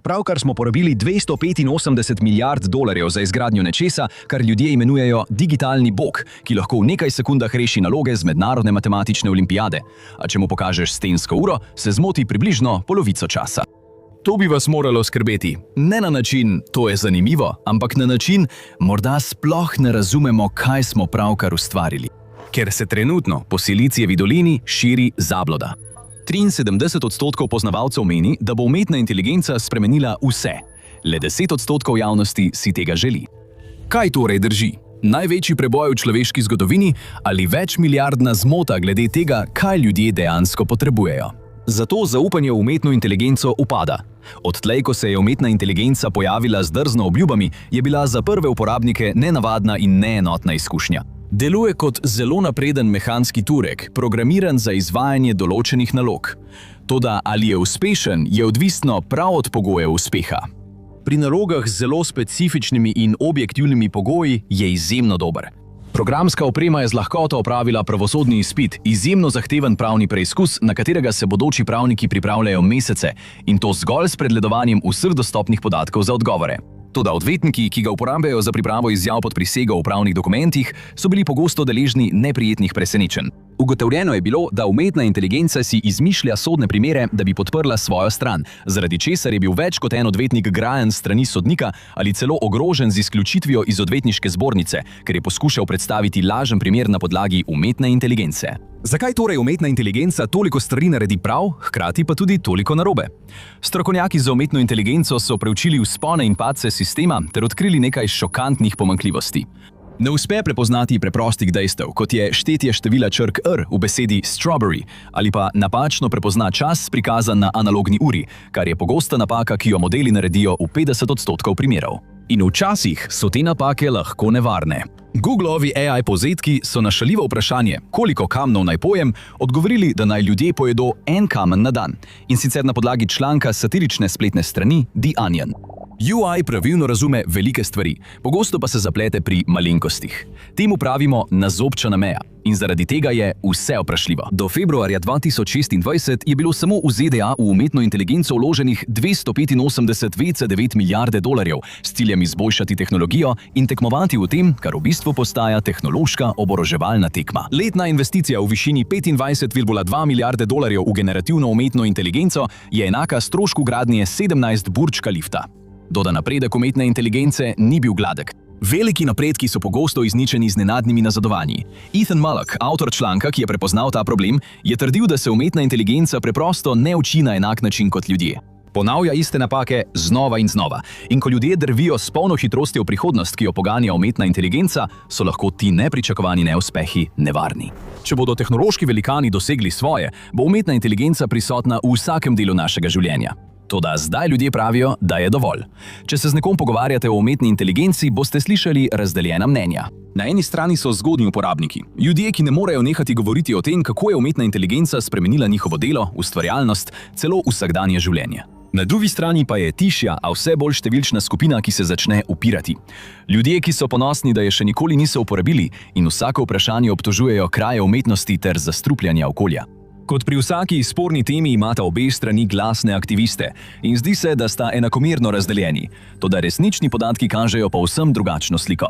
Pravkar smo porabili 285 milijard dolarjev za izgradnjo nečesa, kar ljudje imenujejo digitalni bog, ki lahko v nekaj sekundah reši naloge z mednarodne matematične olimpijade. A če mu pokažeš stensko uro, se zmoti približno polovico časa. To bi vas moralo skrbeti. Ne na način, to je zanimivo, ampak na način, morda sploh ne razumemo, kaj smo pravkar ustvarili. Ker se trenutno po Silicijevi dolini širi zabloda. 73% poznavalcev meni, da bo umetna inteligenca spremenila vse. Le 10% javnosti si tega želi. Kaj torej drži? Največji preboj v človeški zgodovini ali večmilijardna zmota glede tega, kaj ljudje dejansko potrebujejo? Zato zaupanje v umetno inteligenco upada. Odtlej, ko se je umetna inteligenca pojavila z drzno obljubami, je bila za prve uporabnike nenavadna in neenotna izkušnja. Deluje kot zelo napreden mehanski Turek, programiran za izvajanje določenih nalog. Toda ali je uspešen, je odvisno prav od pogojev uspeha. Pri nalogah z zelo specifičnimi in objektivnimi pogoji je izjemno dober. Programska oprema je z lahkoto opravila pravosodni izpit, izjemno zahteven pravni preizkus, na katerega se bodoči pravniki pripravljajo mesece, in to zgolj s pregledovanjem vseh dostopnih podatkov za odgovore. Toda odvetniki, ki ga uporabljajo za pripravo izjav pod prisego v pravnih dokumentih, so bili pogosto deležni neprijetnih presenečenj. Ugotovljeno je bilo, da umetna inteligenca si izmišlja sodne primere, da bi podprla svojo stran, zaradi česar je bil več kot en odvetnik grajen s strani sodnika ali celo ogrožen z izključitvijo iz odvetniške zbornice, ker je poskušal predstaviti lažen primer na podlagi umetne inteligence. Zakaj torej umetna inteligenca toliko stvari naredi prav, hkrati pa tudi toliko narobe? Strokovnjaki za umetno inteligenco so preučili vzpone in padce sistema ter odkrili nekaj šokantnih pomanjkljivosti. Ne uspe prepoznati preprostih dejstev, kot je štetje števila črk R v besedi strawberry, ali pa napačno prepozna čas prikazan na analogni uri, kar je pogosta napaka, ki jo modeli naredijo v 50% primerov. In včasih so te napake lahko nevarne. Googlovi AI povzetki so na šaljivo vprašanje, koliko kamnov naj pojem, odgovorili, da naj ljudje pojedo en kamen na dan, in sicer na podlagi članka satirične spletne strani The Onion. UI pravilno razume velike stvari, pogosto pa se zaplete pri malenkostih. Temu pravimo nazobčana meja in zaradi tega je vse vprašljivo. Do februarja 2026 je bilo samo v ZDA v umetno inteligenco vloženih 285,9 milijarde dolarjev s ciljem izboljšati tehnologijo in tekmovati v tem, kar v bistvu postaja tehnološka oboroževalna tekma. Letna investicija v višini 25,2 milijarde dolarjev v generativno umetno inteligenco je enaka strošku gradnje 17 Burj Khalifta. Doda napredek umetne inteligence ni bil gladek. Veliki napredki so pogosto izničeni z nenadnimi nazadovanji. Ethan Mullock, avtor članka, ki je prepoznal ta problem, je trdil, da se umetna inteligenca preprosto ne uči na enak način kot ljudje. Ponavlja iste napake znova in znova. In ko ljudje drvijo s polno hitrostjo v prihodnost, ki jo poganja umetna inteligenca, so lahko ti nepričakovani neuspehi nevarni. Če bodo tehnološki velikani dosegli svoje, bo umetna inteligenca prisotna v vsakem delu našega življenja. Toda zdaj ljudje pravijo, da je dovolj. Če se z nekom pogovarjate o umetni inteligenci, boste slišali razdeljena mnenja. Na eni strani so zgodnji uporabniki, ljudje, ki ne morejo nehati govoriti o tem, kako je umetna inteligenca spremenila njihovo delo, ustvarjalnost, celo vsakdanje življenje. Na drugi strani pa je tišja, a vse bolj številčna skupina, ki se začne upirati. Ljudje, ki so ponosni, da je še nikoli niso uporabili in vsako vprašanje obtožujejo kraje umetnosti ter zastrupljanja okolja. Kot pri vsaki sporni temi imata obe strani glasne aktiviste in zdi se, da sta enakomerno razdeljeni, toda resnični podatki kažejo povsem drugačno sliko.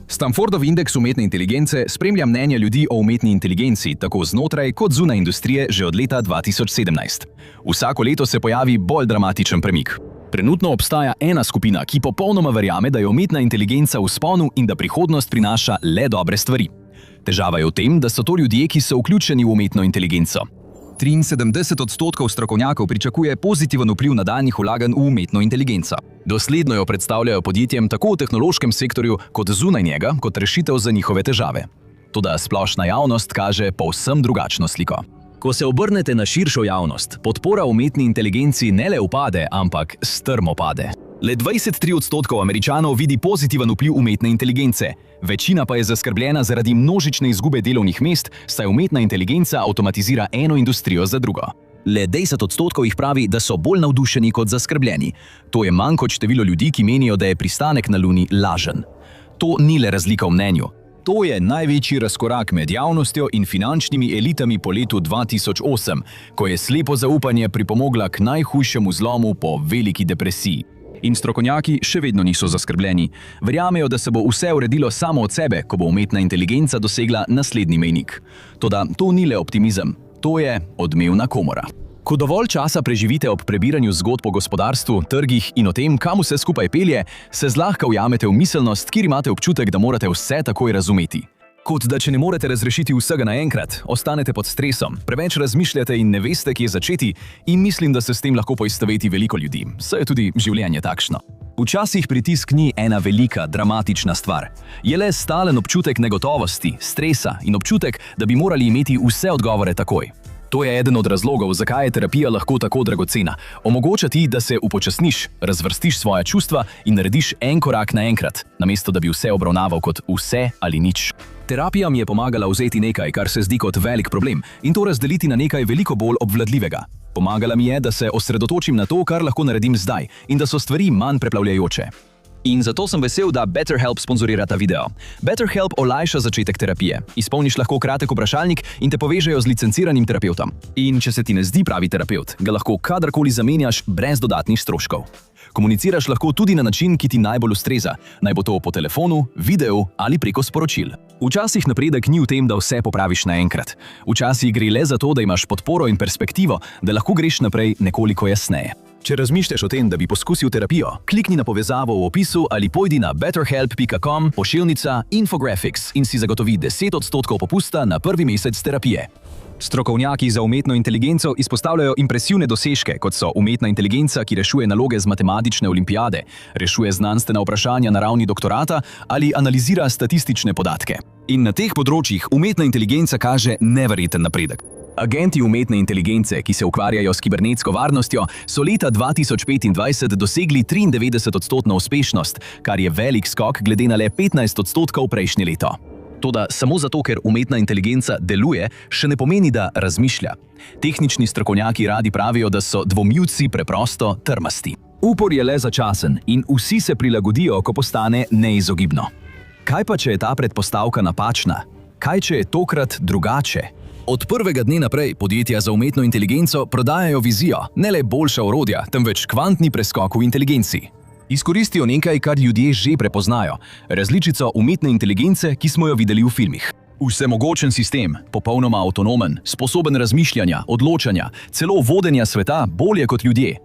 Stanfordov indeks umetne inteligence spremlja mnenja ljudi o umetni inteligenci tako znotraj kot zunaj industrije že od leta 2017. Vsako leto se pojavi bolj dramatičen premik. Trenutno obstaja ena skupina, ki popolnoma verjame, da je umetna inteligenca v vzponu in da prihodnost prinaša le dobre stvari. Težava je v tem, da so to ljudje, ki so vključeni v umetno inteligenco. 73% strokovnjakov pričakuje pozitiven vpliv nadaljnjih vlaganj v umetno inteligenco. Dosledno jo predstavljajo podjetjem tako v tehnološkem sektorju kot zunaj njega kot rešitev za njihove težave. Toda splošna javnost kaže povsem drugačno sliko. Ko se obrnete na širšo javnost, podpora umetni inteligenci ne le upade, ampak strmo pade. Le 23% Američanov vidi pozitiven vpliv umetne inteligence, večina pa je zaskrbljena zaradi množične izgube delovnih mest, saj umetna inteligenca avtomatizira eno industrijo za drugo. Le 10% jih pravi, da so bolj navdušeni kot zaskrbljeni. To je manj kot število ljudi, ki menijo, da je pristanek na Luni lažen. To ni le razlika v mnenju. To je največji razkorak med javnostjo in finančnimi elitami po letu 2008, ko je slepo zaupanje pripomogla k najhujšemu zlomu po veliki depresiji. In strokovnjaki še vedno niso zaskrbljeni. Verjamejo, da se bo vse uredilo samo od sebe, ko bo umetna inteligenca dosegla naslednji mejnik. Toda to ni le optimizem, to je odmevna komora. Ko dovolj časa preživite ob prebiranju zgodb o gospodarstvu, trgih in o tem, kam vse skupaj pelje, se zlahka ujamete v miselnost, kjer imate občutek, da morate vse takoj razumeti. Kot da če ne morete razrešiti vsega naenkrat, ostanete pod stresom, preveč razmišljate in ne veste, kje začeti, in mislim, da se s tem lahko poistoveti veliko ljudi, saj je tudi življenje takšno. Včasih pritisk ni ena velika, dramatična stvar. Je le stalen občutek negotovosti, stresa in občutek, da bi morali imeti vse odgovore takoj. To je eden od razlogov, zakaj je terapija lahko tako dragocena. Omogoča ti, da se upočasniš, razvrstiš svoja čustva in narediš en korak naenkrat, namesto da bi vse obravnaval kot vse ali nič. Terapija mi je pomagala vzeti nekaj, kar se zdi kot velik problem, in to razdeliti na nekaj veliko bolj obvladljivega. Pomagala mi je, da se osredotočim na to, kar lahko naredim zdaj, in da so stvari manj preplavljajoče. In zato sem vesel, da BetterHelp sponzorira ta video. BetterHelp olajša začetek terapije. Izpolniš lahko kratek vprašalnik in te povežejo z licenciranim terapevtom. In če se ti ne zdi pravi terapevt, ga lahko kadarkoli zamenjaš brez dodatnih stroškov. Komuniciraš lahko tudi na način, ki ti najbolj ustreza, naj bo to po telefonu, videu ali preko sporočil. Včasih napredek ni v tem, da vse popraviš naenkrat. Včasih gre le za to, da imaš podporo in perspektivo, da lahko greš naprej nekoliko jasneje. Če razmišljaš o tem, da bi poskusil terapijo, klikni na povezavo v opisu ali pojdi na betterhelp.com/infographics in si zagotovi 10% popusta na prvi mesec terapije. Strokovnjaki za umetno inteligenco izpostavljajo impresivne dosežke, kot so umetna inteligenca, ki rešuje naloge z matematične olimpijade, rešuje znanstvena vprašanja na ravni doktorata ali analizira statistične podatke. In na teh področjih umetna inteligenca kaže neverjeten napredek. Agenti umetne inteligence, ki se ukvarjajo s kibernetsko varnostjo, so leta 2025 dosegli 93% uspešnost, kar je velik skok glede na le 15% prejšnje leto. Toda samo zato, ker umetna inteligenca deluje, še ne pomeni, da razmišlja. Tehnični strokovnjaki radi pravijo, da so dvomljivci preprosto trmasti. Upor je le začasen in vsi se prilagodijo, ko postane neizogibno. Kaj pa, če je ta predpostavka napačna? Kaj, če je tokrat drugače? Od prvega dne naprej podjetja za umetno inteligenco prodajajo vizijo, ne le boljša orodja, temveč kvantni preskok v inteligenci. Izkoristijo nekaj, kar ljudje že prepoznajo, različico umetne inteligence, ki smo jo videli v filmih. Vsemogočen sistem, popolnoma avtonomen, sposoben razmišljanja, odločanja, celo vodenja sveta bolje kot ljudje.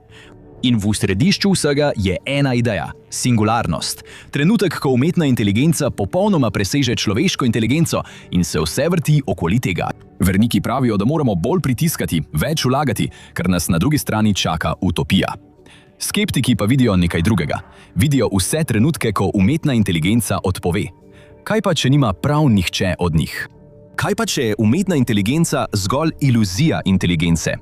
In v središču vsega je ena ideja – singularnost. Trenutek, ko umetna inteligenca popolnoma preseže človeško inteligenco in se vse vrti okoli tega. Verniki pravijo, da moramo bolj pritiskati, več vlagati, ker nas na drugi strani čaka utopija. Skeptiki pa vidijo nekaj drugega. Vidijo vse trenutke, ko umetna inteligenca odpove. Kaj pa, če nima prav nihče od njih? Kaj pa, če je umetna inteligenca zgolj iluzija inteligence?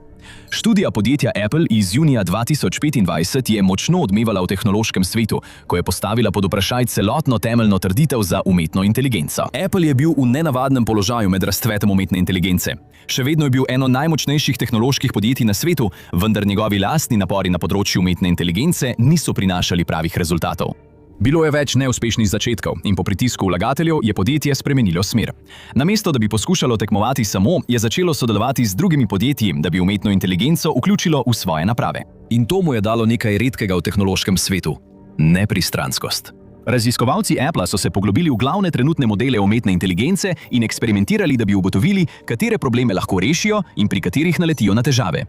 Študija podjetja Apple iz junija 2025 je močno odmevala v tehnološkem svetu, ko je postavila pod vprašaj celotno temeljno trditev za umetno inteligenco. Apple je bil v nenavadnem položaju med razcvetom umetne inteligence. Še vedno je bil eno najmočnejših tehnoloških podjetij na svetu, vendar njegovi lastni napori na področju umetne inteligence niso prinašali pravih rezultatov. Bilo je več neuspešnih začetkov in po pritisku vlagateljev je podjetje spremenilo smer. Namesto, da bi poskušalo tekmovati samo, je začelo sodelovati z drugimi podjetji, da bi umetno inteligenco vključilo v svoje naprave. In to mu je dalo nekaj redkega v tehnološkem svetu – nepristranskost. Raziskovalci Apple so se poglobili v glavne trenutne modele umetne inteligence in eksperimentirali, da bi ugotovili, katere probleme lahko rešijo in pri katerih naletijo na težave.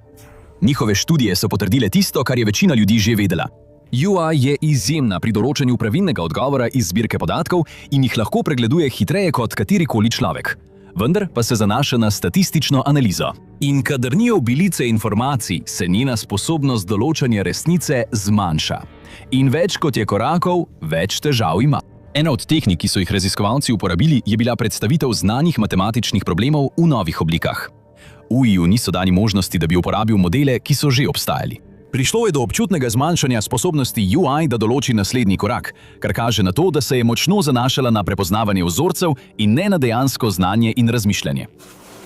Njihove študije so potrdile tisto, kar je večina ljudi že vedela. UI je izjemna pri določanju pravilnega odgovora iz zbirke podatkov in jih lahko pregleduje hitreje kot katerikoli človek. Vendar pa se zanaša na statistično analizo. In kadar ni obilice informacij, se njena sposobnost določanja resnice zmanjša. In več kot je korakov, več težav ima. Ena od tehnik, ki so jih raziskovalci uporabili, je bila predstavitev znanih matematičnih problemov v novih oblikah. UI-ju niso dani možnosti, da bi uporabil modele, ki so že obstajali. Prišlo je do občutnega zmanjšanja sposobnosti UI, da določi naslednji korak, kar kaže na to, da se je močno zanašala na prepoznavanje vzorcev in ne na dejansko znanje in razmišljanje.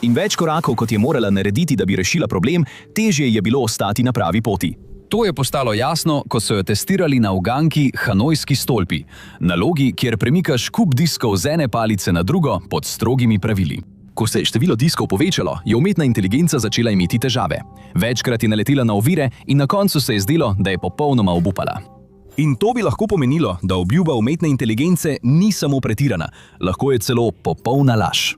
In več korakov, kot je morala narediti, da bi rešila problem, težje je bilo ostati na pravi poti. To je postalo jasno, ko so jo testirali na uganki Hanojski stolpi, nalogi, kjer premikaš kup diskov z ene palice na drugo pod strogimi pravili. Ko se je število diskov povečalo, je umetna inteligenca začela imeti težave. Večkrat je naletela na ovire in na koncu se je zdelo, da je popolnoma obupala. In to bi lahko pomenilo, da obljuba umetne inteligence ni samo pretirana, lahko je celo popolna laž.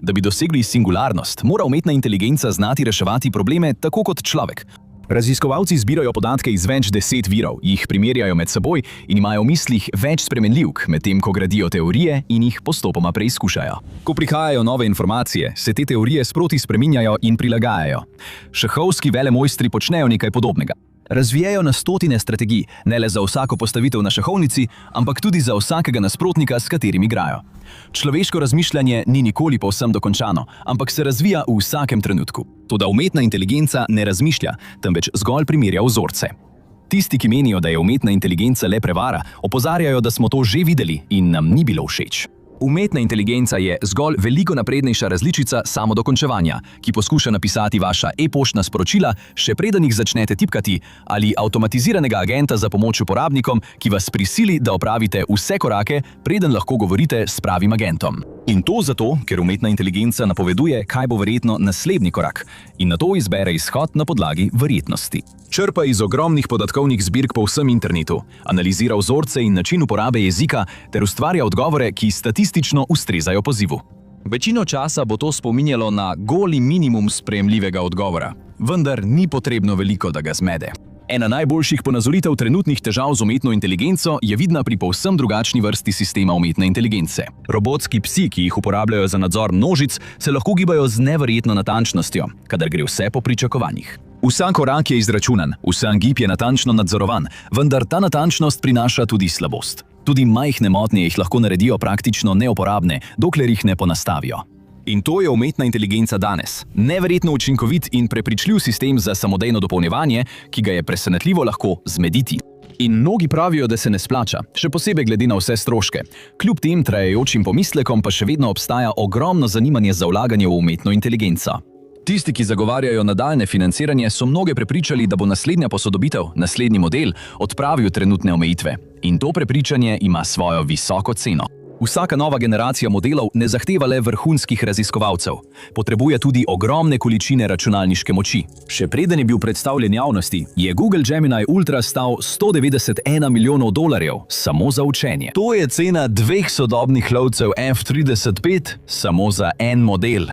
Da bi dosegli singularnost, mora umetna inteligenca znati reševati probleme tako kot človek. Raziskovalci zbirajo podatke iz več 10 virov, jih primerjajo med seboj in imajo v mislih več spremenljivk, medtem ko gradijo teorije in jih postopoma preizkušajo. Ko prihajajo nove informacije, se te teorije sproti spreminjajo in prilagajajo. Šahovski velemojstri počnejo nekaj podobnega. Razvijajo na stotine strategij, ne le za vsako postavitev na šahovnici, ampak tudi za vsakega nasprotnika, s katerim igrajo. Človeško razmišljanje ni nikoli povsem dokončano, ampak se razvija v vsakem trenutku. Toda umetna inteligenca ne razmišlja, temveč zgolj primerja vzorce. Tisti, ki menijo, da je umetna inteligenca le prevara, opozarjajo, da smo to že videli in nam ni bilo všeč. Umetna inteligenca je zgolj veliko naprednejša različica samodokončevanja, ki poskuša napisati vaša e-poštna sporočila, še preden jih začnete tipkati, ali avtomatiziranega agenta za pomoč uporabnikom, ki vas prisili, da opravite vse korake, preden lahko govorite s pravim agentom. In to zato, ker umetna inteligenca napoveduje, kaj bo verjetno naslednji korak, in nato izbere izhod na podlagi verjetnosti. Črpa iz ogromnih podatkovnih zbirk po vsem internetu, analizira vzorce in način uporabe jezika ter ustvarja odgovore, ki statistično ustrezajo pozivu. Večino časa bo to spominjalo na goli minimum sprejemljivega odgovora, vendar ni potrebno veliko, da ga zmede. Ena najboljših ponazoritev trenutnih težav z umetno inteligenco je vidna pri povsem drugačni vrsti sistema umetne inteligence. Robotski psi, ki jih uporabljajo za nadzor množic, se lahko gibajo z neverjetno natančnostjo, kadar gre vse po pričakovanjih. Vsak korak je izračunan, vsak gib je natančno nadzorovan, vendar ta natančnost prinaša tudi slabost. Tudi majhne motnje jih lahko naredijo praktično neuporabne, dokler jih ne ponastavijo. In to je umetna inteligenca danes. Neverjetno učinkovit in prepričljiv sistem za samodejno dopolnjevanje, ki ga je presenetljivo lahko zmediti. In mnogi pravijo, da se ne splača, še posebej glede na vse stroške. Kljub tem trajajočim pomislekom pa še vedno obstaja ogromno zanimanje za vlaganje v umetno inteligenco. Tisti, ki zagovarjajo nadaljne financiranje, so mnoge prepričali, da bo naslednja posodobitev, naslednji model, odpravil trenutne omejitve. In to prepričanje ima svojo visoko ceno. Vsaka nova generacija modelov ne zahteva le vrhunskih raziskovalcev. Potrebuje tudi ogromne količine računalniške moči. Še preden je bil predstavljen javnosti, je Google Gemini Ultra stal $191 milijonov samo za učenje. To je cena 2 sodobnih lovcev F-35 samo za en model.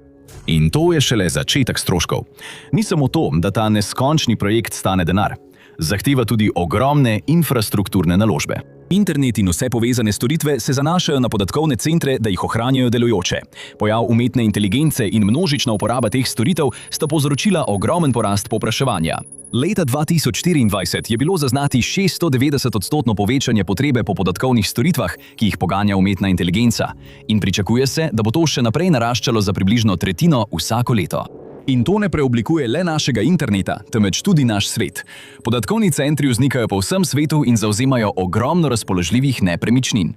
In to je šele začetek stroškov. Ni samo to, da ta neskončni projekt stane denar. Zahteva tudi ogromne infrastrukturne naložbe. Internet in vse povezane storitve se zanašajo na podatkovne centre, da jih ohranjajo delujoče. Pojav umetne inteligence in množična uporaba teh storitev sta povzročila ogromen porast povpraševanja. Leta 2024 je bilo zaznati 690% povečanje potrebe po podatkovnih storitvah, ki jih poganja umetna inteligenca. In pričakuje se, da bo to še naprej naraščalo za približno tretjino vsako leto. In to ne preoblikuje le našega interneta, temveč tudi naš svet. Podatkovni centri vznikajo po vsem svetu in zavzemajo ogromno razpoložljivih nepremičnin.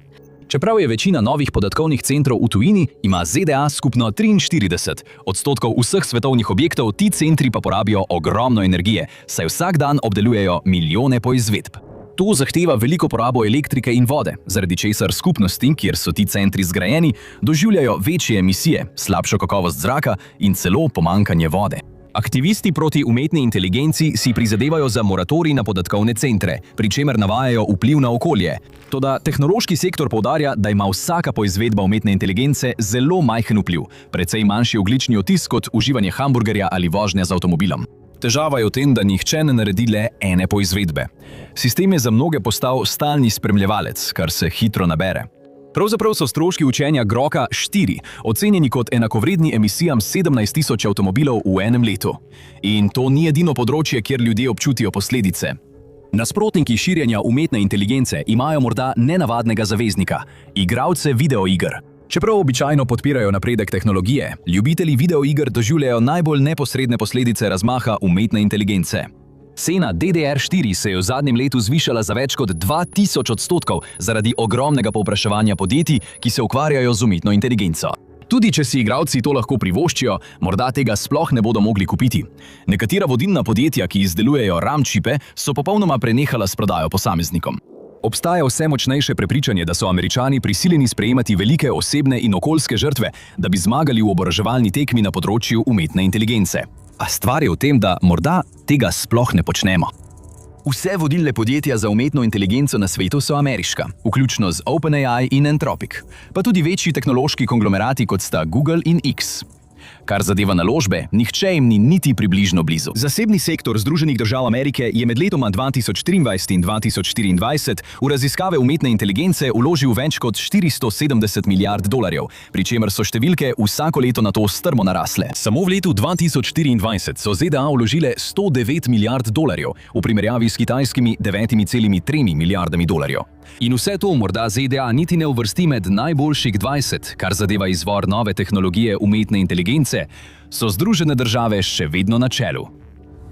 Čeprav je večina novih podatkovnih centrov v tujini, ima ZDA skupno 43% vseh svetovnih objektov, ti centri pa porabijo ogromno energije, saj vsak dan obdelujejo milijone poizvedb. To zahteva veliko porabo elektrike in vode, zaradi česar skupnosti, kjer so ti centri zgrajeni, doživljajo večje emisije, slabšo kakovost zraka in celo pomanjkanje vode. Aktivisti proti umetni inteligenci si prizadevajo za moratorij na podatkovne centre, pri čemer navajajo vpliv na okolje. Toda tehnološki sektor poudarja, da ima vsaka poizvedba umetne inteligence zelo majhen vpliv, precej manjši ogljični odtis kot uživanje hamburgerja ali vožnja z avtomobilom. Težava je v tem, da nihče ne naredi le ene poizvedbe. Sistem je za mnoge postal stalni spremljevalec, kar se hitro nabere. Pravzaprav so stroški učenja Groka 4 ocenjeni kot enakovredni emisijam 17.000 avtomobilov v enem letu. In to ni edino področje, kjer ljudje občutijo posledice. Nasprotniki širjenja umetne inteligence imajo morda nenavadnega zaveznika – igralce videoiger. Čeprav običajno podpirajo napredek tehnologije, ljubitelji videoiger doživljajo najbolj neposredne posledice razmaha umetne inteligence. Cena DDR4 se je v zadnjem letu zvišala za več kot 2000% zaradi ogromnega povpraševanja podjetij, ki se ukvarjajo z umetno inteligenco. Tudi če si igralci to lahko privoščijo, morda tega sploh ne bodo mogli kupiti. Nekatera vodilna podjetja, ki izdelujejo RAM čipe, so popolnoma prenehala s prodajo posameznikom. Obstaja vse močnejše prepričanje, da so Američani prisiljeni sprejemati velike osebne in okoljske žrtve, da bi zmagali v oboroževalni tekmi na področju umetne inteligence. A stvar je v tem, da morda tega sploh ne počnemo. Vse vodilne podjetja za umetno inteligenco na svetu so ameriška, vključno z OpenAI in Anthropic, pa tudi večji tehnološki konglomerati kot sta Google in X. Kar zadeva naložbe, nihče jim ni niti približno blizu. Zasebni sektor Združenih držav Amerike je med letoma 2023 in 2024 v raziskave umetne inteligence vložil več kot 470 milijard dolarjev, pri čemer so številke vsako leto na to strmo narasle. Samo v letu 2024 so ZDA vložile 109 milijard dolarjev, v primerjavi s kitajskimi 9,3 milijardami dolarjev. In vse to morda ZDA niti ne uvrsti med najboljših 20, kar zadeva izvor nove tehnologije umetne inteligence, so Združene države še vedno na čelu.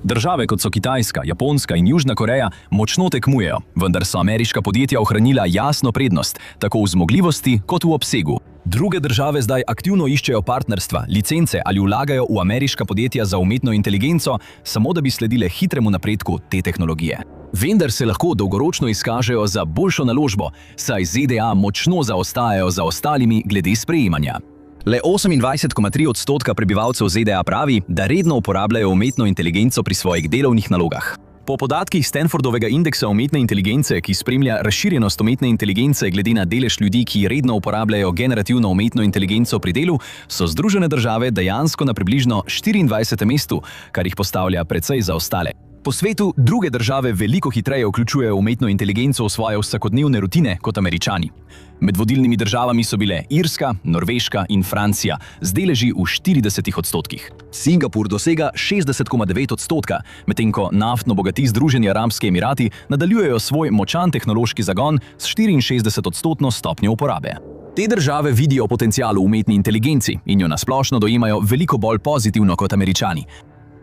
Države kot so Kitajska, Japonska in Južna Koreja močno tekmujejo, vendar so ameriška podjetja ohranila jasno prednost, tako v zmogljivosti kot v obsegu. Druge države zdaj aktivno iščejo partnerstva, licence ali vlagajo v ameriška podjetja za umetno inteligenco, samo da bi sledile hitremu napredku te tehnologije. Vendar se lahko dolgoročno izkažejo za boljšo naložbo, saj ZDA močno zaostajajo za ostalimi glede sprejemanja. Le 28,3% prebivalcev ZDA pravi, da redno uporabljajo umetno inteligenco pri svojih delovnih nalogah. Po podatkih Stanfordovega indeksa umetne inteligence, ki spremlja razširjenost umetne inteligence glede na delež ljudi, ki redno uporabljajo generativno umetno inteligenco pri delu, so Združene države dejansko na približno 24. mestu, kar jih postavlja precej za ostale. Po svetu druge države veliko hitreje vključujejo umetno inteligenco v svoje vsakodnevne rutine kot Američani. Med vodilnimi državami so bile Irska, Norveška in Francija z deleži v 40%. Singapur dosega 60,9%, medtem ko naftno bogati Združeni arabski emirati nadaljujejo svoj močan tehnološki zagon s 64% stopnjo uporabe. Te države vidijo potencial v umetni inteligenci in jo nasplošno dojemajo veliko bolj pozitivno kot Američani.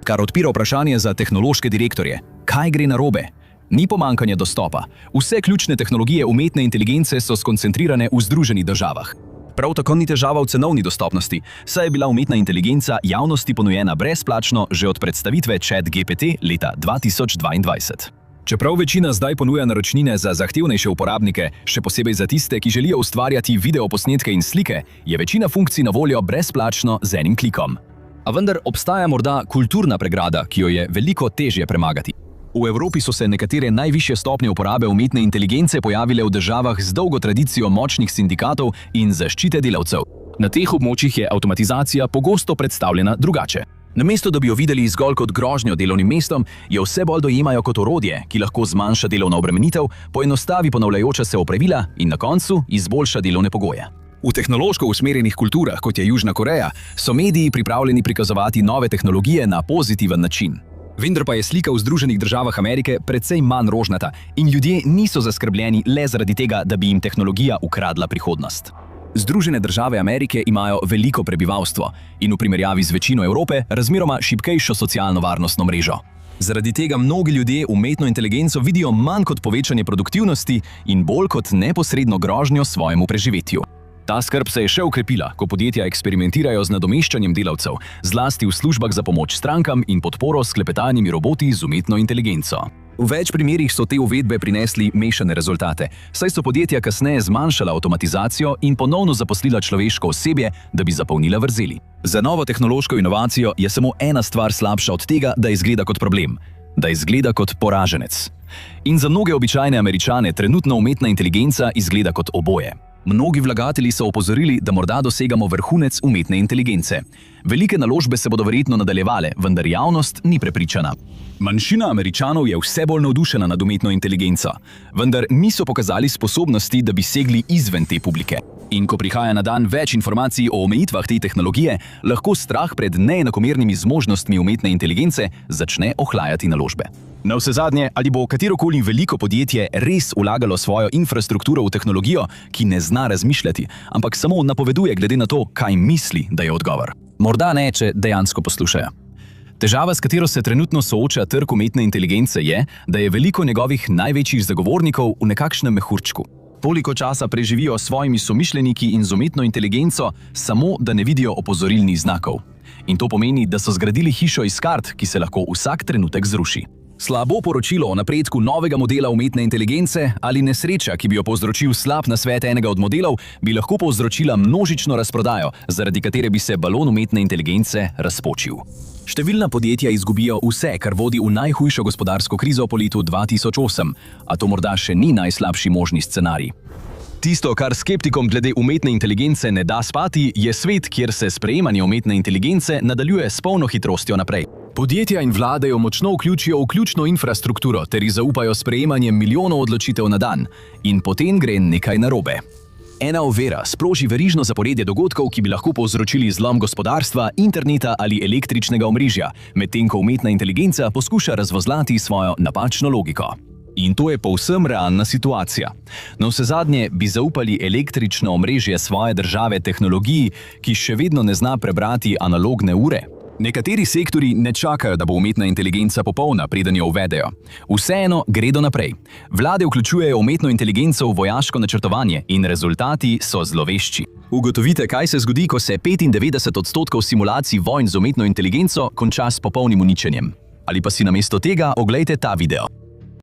Kar odpira vprašanje za tehnološke direktorje. Kaj gre narobe? Ni pomanjkanja dostopa. Vse ključne tehnologije umetne inteligence so skoncentrirane v Združenih državah. Prav tako ni težava v cenovni dostopnosti, saj je bila umetna inteligenca javnosti ponujena brezplačno že od predstavitve ChatGPT leta 2022. Čeprav večina zdaj ponuja naročnine za zahtevnejše uporabnike, še posebej za tiste, ki želijo ustvarjati videoposnetke in slike, je večina funkcij na voljo brezplačno z enim klikom. A vendar obstaja morda kulturna pregrada, ki jo je veliko težje premagati. V Evropi so se nekatere najvišje stopnje uporabe umetne inteligence pojavile v državah z dolgo tradicijo močnih sindikatov in zaščite delavcev. Na teh območjih je avtomatizacija pogosto predstavljena drugače. Namesto da bi jo videli zgolj kot grožnjo delovnim mestom, jo vse bolj dojemajo kot orodje, ki lahko zmanjša delovno obremenitev, poenostavi ponavljajoča se opravila in na koncu izboljša delovne pogoje. V tehnološko usmerjenih kulturah, kot je Južna Koreja, so mediji pripravljeni prikazovati nove tehnologije na pozitiven način. Vendar pa je slika v Združenih državah Amerike precej manj rožnata in ljudje niso zaskrbljeni le zaradi tega, da bi jim tehnologija ukradla prihodnost. Združene države Amerike imajo veliko prebivalstvo in v primerjavi z večino Evrope razmeroma šibkejšo socialno-varnostno mrežo. Zaradi tega mnogi ljudje umetno inteligenco vidijo manj kot povečanje produktivnosti in bolj kot neposredno grožnjo svojemu preživetju. Ta skrb se je še ukrepila, ko podjetja eksperimentirajo z nadomeščanjem delavcev, zlasti v službah za pomoč strankam in podporo s klepetalnimi roboti z umetno inteligenco. V več primerih so te uvedbe prinesli mešane rezultate, saj so podjetja kasneje zmanjšala avtomatizacijo in ponovno zaposlila človeško osebje, da bi zapolnila vrzeli. Za novo tehnološko inovacijo je samo ena stvar slabša od tega, da izgleda kot problem, da izgleda kot poraženec. In za mnoge običajne Američane trenutno umetna inteligenca izgleda kot oboje. Mnogi vlagatelji so opozorili, da morda dosegamo vrhunec umetne inteligence. Velike naložbe se bodo verjetno nadaljevale, vendar javnost ni prepričana. Manjšina Američanov je vse bolj navdušena nad umetno inteligenco, vendar niso pokazali sposobnosti, da bi segli izven te publike. In ko prihaja na dan več informacij o omejitvah te tehnologije, lahko strah pred neenakomernimi zmožnostmi umetne inteligence začne ohlajati naložbe. Navsezadnje, ali bo katerokoli veliko podjetje res vlagalo svojo infrastrukturo v tehnologijo, ki ne zna razmišljati, ampak samo napoveduje glede na to, kaj misli, da je odgovor. Morda ne, če dejansko poslušajo. Težava, s katero se trenutno sooča trg umetne inteligence, je, da je veliko njegovih največjih zagovornikov v nekakšnem mehurčku. toliko časa preživijo s svojimi somišljeniki in z umetno inteligenco, samo da ne vidijo opozorilnih znakov. In to pomeni, da so zgradili hišo iz kart, ki se lahko vsak trenutek zruši. Slabo poročilo o napredku novega modela umetne inteligence ali nesreča, ki bi jo povzročil slab nasvet enega od modelov, bi lahko povzročila množično razprodajo, zaradi katere bi se balon umetne inteligence razpočil. Številna podjetja izgubijo vse, kar vodi v najhujšo gospodarsko krizo po letu 2008, a to morda še ni najslabši možni scenarij. Tisto, kar skeptikom glede umetne inteligence ne da spati, je svet, kjer se sprejemanje umetne inteligence nadaljuje s polno hitrostjo naprej. Podjetja in vlade jo močno vključijo v ključno infrastrukturo ter ji zaupajo sprejemanje milijonov odločitev na dan. In potem gre nekaj narobe. Ena ovira sproži verižno zaporedje dogodkov, ki bi lahko povzročili zlom gospodarstva, interneta ali električnega omrežja, medtem ko umetna inteligenca poskuša razvozlati svojo napačno logiko. In to je povsem realna situacija. Navsezadnje bi zaupali električno omrežje svoje države tehnologiji, ki še vedno ne zna prebrati analogne ure? Nekateri sektorji ne čakajo, da bo umetna inteligenca popolna, preden jo uvedejo. Vseeno gredo naprej. Vlade vključujejo umetno inteligenco v vojaško načrtovanje in rezultati so zlovešči. Ugotovite, kaj se zgodi, ko se 95% simulacij vojn z umetno inteligenco konča s popolnim uničenjem. Ali pa si namesto tega oglejte ta video.